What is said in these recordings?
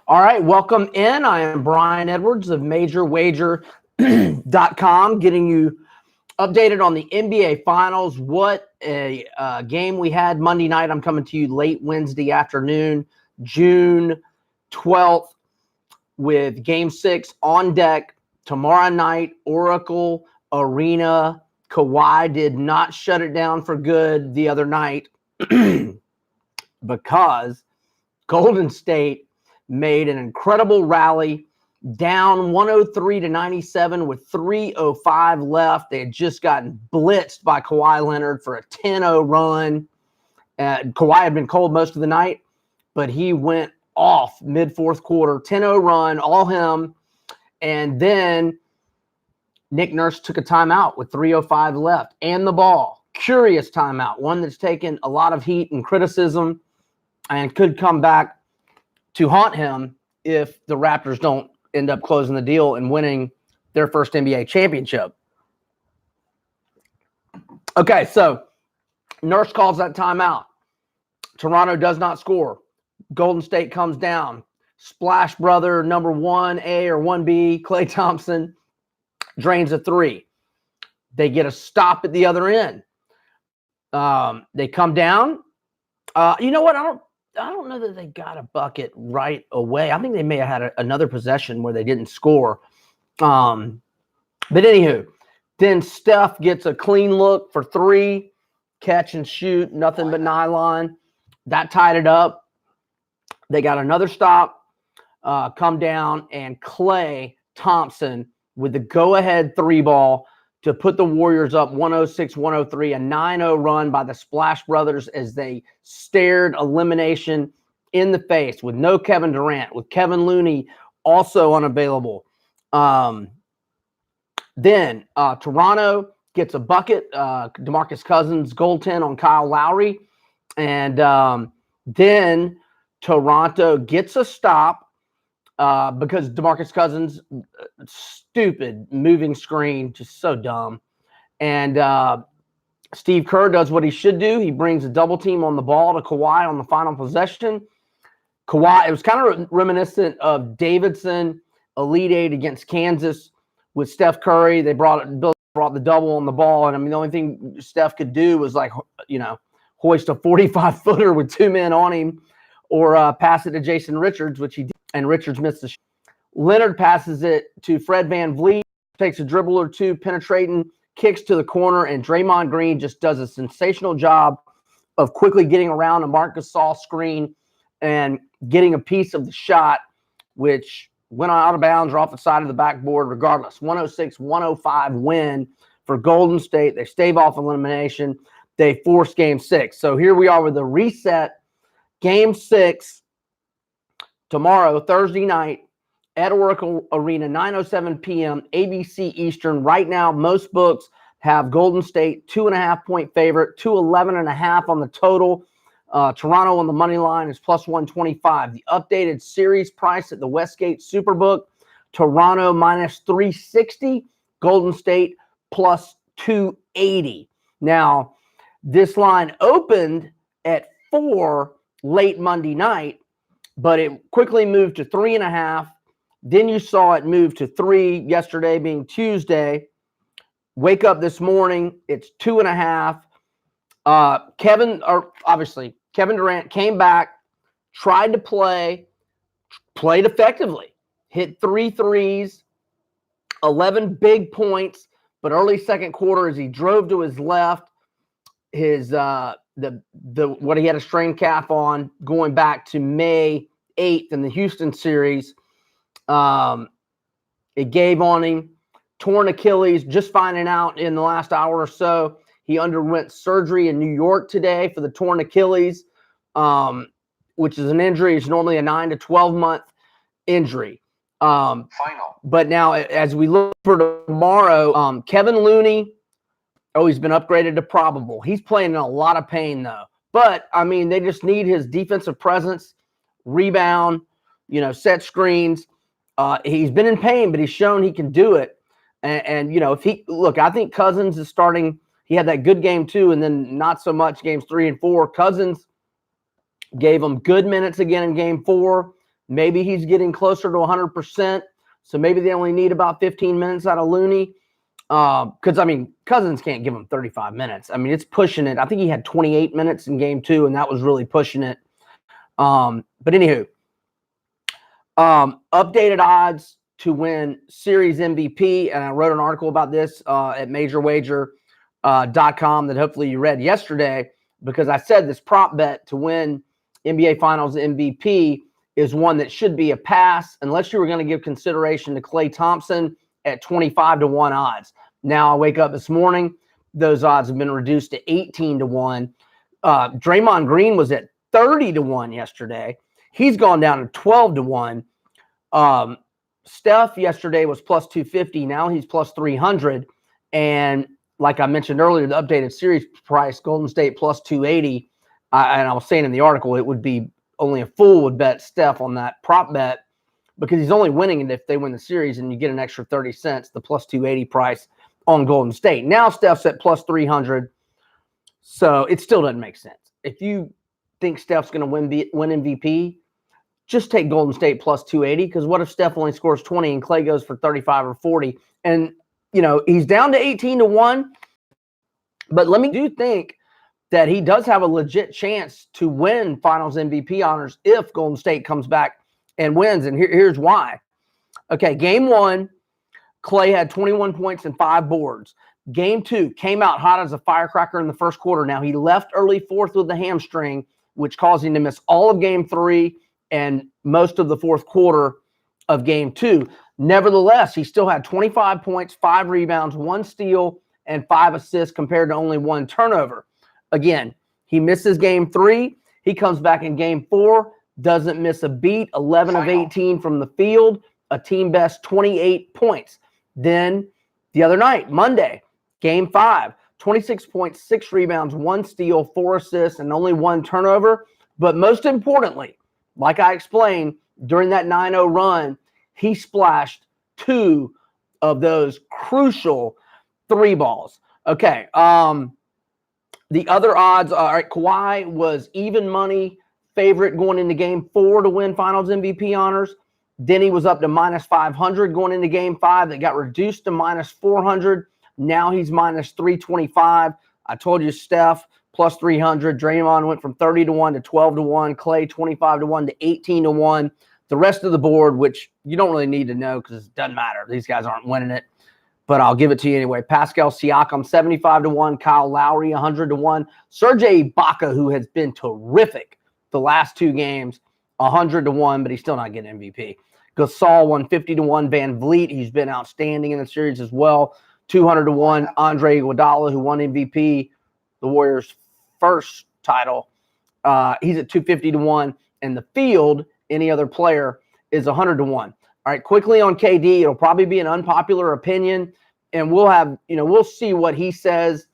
All right, welcome in. I am Brian Edwards of MajorWager.com, getting you updated on the NBA Finals. What a game we had Monday night. I'm coming to you late Wednesday afternoon, June 12th, with Game 6 on deck tomorrow night. Oracle Arena. Kawhi did not shut it down for good the other night because Golden State made an incredible rally, down 103-97 with 3:05 left. They had just gotten blitzed by Kawhi Leonard for a 10-0 run. Kawhi had been cold most of the night, but he went off mid-fourth quarter, 10-0 run, all him. And then Nick Nurse took a timeout with 3:05 left and the ball. Curious timeout, one that's taken a lot of heat and criticism and could come back to haunt him if the Raptors don't end up closing the deal and winning their first NBA championship. Okay, so Nurse calls that timeout. Toronto does not score. Golden State comes down. Splash Brother number 1A or 1B, Klay Thompson, drains a three. They get a stop at the other end. They come down. You know what? I don't know that they got a bucket right away. I think they may have had another possession where they didn't score. But anywho, then Steph gets a clean look for three, catch and shoot, nothing but nylon. That tied it up. They got another stop, come down, and Klay Thompson with the go-ahead three ball to put the Warriors up 106-103, a 9-0 run by the Splash Brothers as they stared elimination in the face with no Kevin Durant, with Kevin Looney also unavailable. Then Toronto gets a bucket, DeMarcus Cousins goaltend on Kyle Lowry, and then Toronto gets a stop because DeMarcus Cousins, stupid moving screen, just so dumb. And Steve Kerr does what he should do. He brings a double team on the ball to Kawhi on the final possession. Kawhi, it was kind of reminiscent of Davidson Elite Eight against Kansas with Steph Curry. They brought the double on the ball. And I mean, the only thing Steph could do was hoist a 45-footer with two men on him or pass it to Jason Richards, which he did. And Richards missed the shot. Leonard passes it to Fred VanVleet, takes a dribble or two, penetrating, kicks to the corner, and Draymond Green just does a sensational job of quickly getting around a Marc Gasol screen and getting a piece of the shot, which went out of bounds or off the side of the backboard regardless. 106-105 win for Golden State. They stave off elimination. They force Game 6. So here we are with a reset. Game 6. Tomorrow, Thursday night, at Oracle Arena, 9:07 p.m., ABC Eastern. Right now, most books have Golden State 2.5-point favorite, 211.5 on the total. Toronto on the money line is plus 125. The updated series price at the Westgate Superbook, Toronto minus 360, Golden State plus 280. Now, this line opened at 4 late Monday night, but it quickly moved to 3.5. Then you saw it move to 3 yesterday, being Tuesday. Wake up this morning, it's 2.5. Kevin Durant came back, tried to played effectively, hit 3 threes, 11 big points, but early second quarter as he drove to his left, his what he had a strained calf on going back to May 8th in the Houston series. It gave on him. Torn Achilles, just finding out in the last hour or so. He underwent surgery in New York today for the torn Achilles, which is an injury. It's normally a 9 to 12 month injury. But now as we look for tomorrow, Kevin Looney, he's been upgraded to probable. He's playing in a lot of pain though. But I mean, they just need his defensive presence, rebound, set screens. He's been in pain, but he's shown he can do it. And I think Cousins is starting. He had that good game 2, and then not so much games 3 and 4. Cousins gave him good minutes again in game 4. Maybe he's getting closer to 100%. So maybe they only need about 15 minutes out of Looney. Because, I mean, Cousins can't give him 35 minutes. I mean, it's pushing it. I think he had 28 minutes in game 2, and that was really pushing it. But anywho, updated odds to win series MVP. And I wrote an article about this at majorwager.com that hopefully you read yesterday, because I said this prop bet to win NBA Finals MVP is one that should be a pass unless you were going to give consideration to Klay Thompson at 25-1 odds. Now I wake up this morning, those odds have been reduced to 18-1. Draymond Green was at 30-1 yesterday. He's gone down to 12-1. Steph yesterday was plus 250. Now he's plus 300. And like I mentioned earlier, the updated series price, Golden State plus 280. And I was saying in the article, it would be only a fool would bet Steph on that prop bet, because he's only winning it if they win the series, and you get an extra 30 cents, the plus 280 price on Golden State. Now Steph's at plus 300, so it still doesn't make sense. If you think Steph's going to win MVP, just take Golden State plus 280, because what if Steph only scores 20 and Klay goes for 35 or 40? And, you know, he's down to 18-1, but let me do think that he does have a legit chance to win Finals MVP honors if Golden State comes back and wins. And here's why. Okay, game 1, Klay had 21 points and 5 boards. Game 2 came out hot as a firecracker in the first quarter. Now, he left early fourth with the hamstring, which caused him to miss all of game 3 and most of the fourth quarter of game 2. Nevertheless, he still had 25 points, 5 rebounds, 1 steal, and 5 assists compared to only 1 turnover. Again, he misses game 3. He comes back in game 4, doesn't miss a beat, 11 of 18 from the field, a team best 28 points. Then the other night, Monday, game 5, 26 points, 6 rebounds, 1 steal, 4 assists, and only 1 turnover. But most importantly, like I explained, during that 9-0 run, he splashed 2 of those crucial 3 balls. Okay, the other odds, all right, Kawhi was even money favorite going into game 4 to win Finals MVP honors. Then he was up to minus 500 going into game 5. That got reduced to minus 400. Now he's minus 325. I told you Steph plus 300. Draymond went from 30-1 to 12-1. Klay 25-1 to 18-1. The rest of the board, which you don't really need to know because it doesn't matter. These guys aren't winning it. But I'll give it to you anyway. Pascal Siakam, 75-1. Kyle Lowry, 100-1. Serge Ibaka, who has been terrific the last 2 games, 100-1, but he's still not getting MVP. Gasol, 150-1. Van Vliet, he's been outstanding in the series as well, 200-1. Andre Iguodala, who won MVP, the Warriors' first title, he's at 250-1. And the field, any other player, is 100-1. All right, quickly on KD, it'll probably be an unpopular opinion, and we'll see what he says.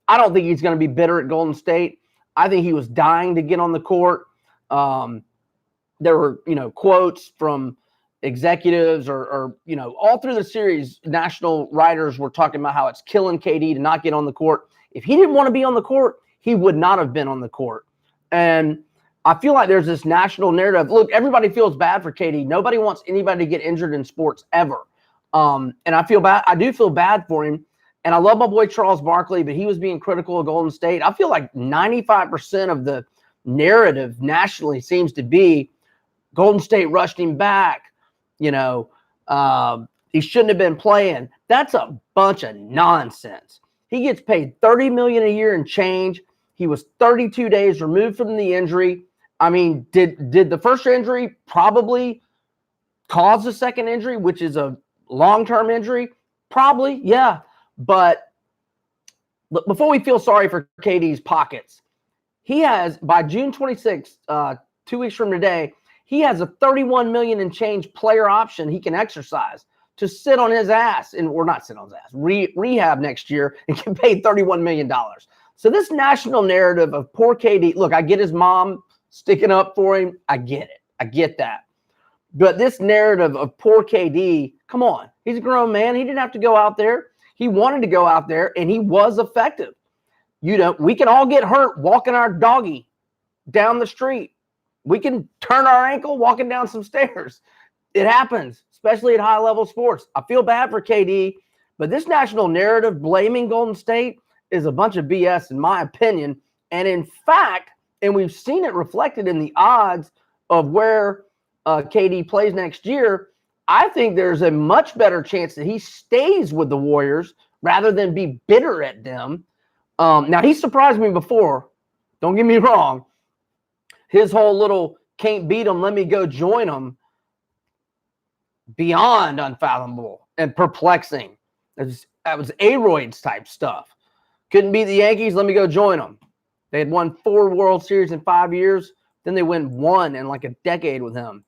I don't think he's going to be bitter at Golden State. I think he was dying to get on the court. There were, quotes from executives or all through the series, national writers were talking about how it's killing KD to not get on the court. If he didn't want to be on the court, he would not have been on the court. And I feel like there's this national narrative. Look, everybody feels bad for KD. Nobody wants anybody to get injured in sports ever. And I feel bad. I do feel bad for him. And I love my boy Charles Barkley, but he was being critical of Golden State. I feel like 95% of the narrative nationally seems to be Golden State rushed him back. He shouldn't have been playing. That's a bunch of nonsense. He gets paid $30 million a year and change. He was 32 days removed from the injury. I mean, did the first injury probably cause the second injury, which is a long-term injury? Probably, yeah. But before we feel sorry for KD's pockets, he has, by June 26th, 2 weeks from today, he has a $31 million and change player option he can exercise to sit on his ass, or not sit on his ass, rehab next year and get paid $31 million. So this national narrative of poor KD, look, I get his mom sticking up for him. I get it. I get that. But this narrative of poor KD, come on. He's a grown man. He didn't have to go out there. He wanted to go out there, and he was effective. We can all get hurt walking our doggy down the street. We can turn our ankle walking down some stairs. It happens, especially at high-level sports. I feel bad for KD, but this national narrative blaming Golden State is a bunch of BS, in my opinion. And in fact, and we've seen it reflected in the odds of where KD plays next year, I think there's a much better chance that he stays with the Warriors rather than be bitter at them. Now, he surprised me before. Don't get me wrong. His whole little can't beat them, let me go join them, beyond unfathomable and perplexing. That was Aroids type stuff. Couldn't beat the Yankees, let me go join them. They had won 4 World Series in 5 years. Then they win 1 in like a decade with him.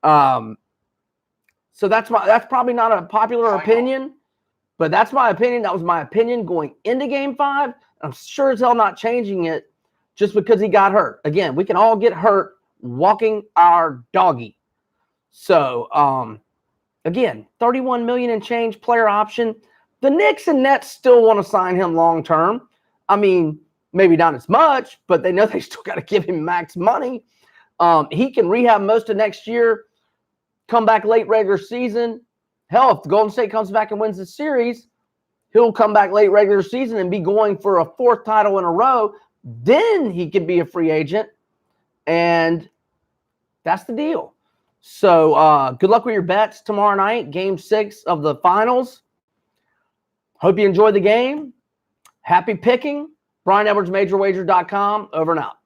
So that's probably not a popular opinion, but that's my opinion. That was my opinion going into Game 5. I'm sure as hell not changing it just because he got hurt. Again, we can all get hurt walking our doggy. So, again, $31 million and change player option. The Knicks and Nets still want to sign him long term. I mean, maybe not as much, but they know they still got to give him max money. He can rehab most of next year, come back late regular season. Hell, if the Golden State comes back and wins the series, he'll come back late regular season and be going for a 4th title in a row. Then he could be a free agent, and that's the deal. So good luck with your bets tomorrow night, Game 6 of the finals. Hope you enjoy the game. Happy picking. Brian Edwards, MajorWager.com. Over and out.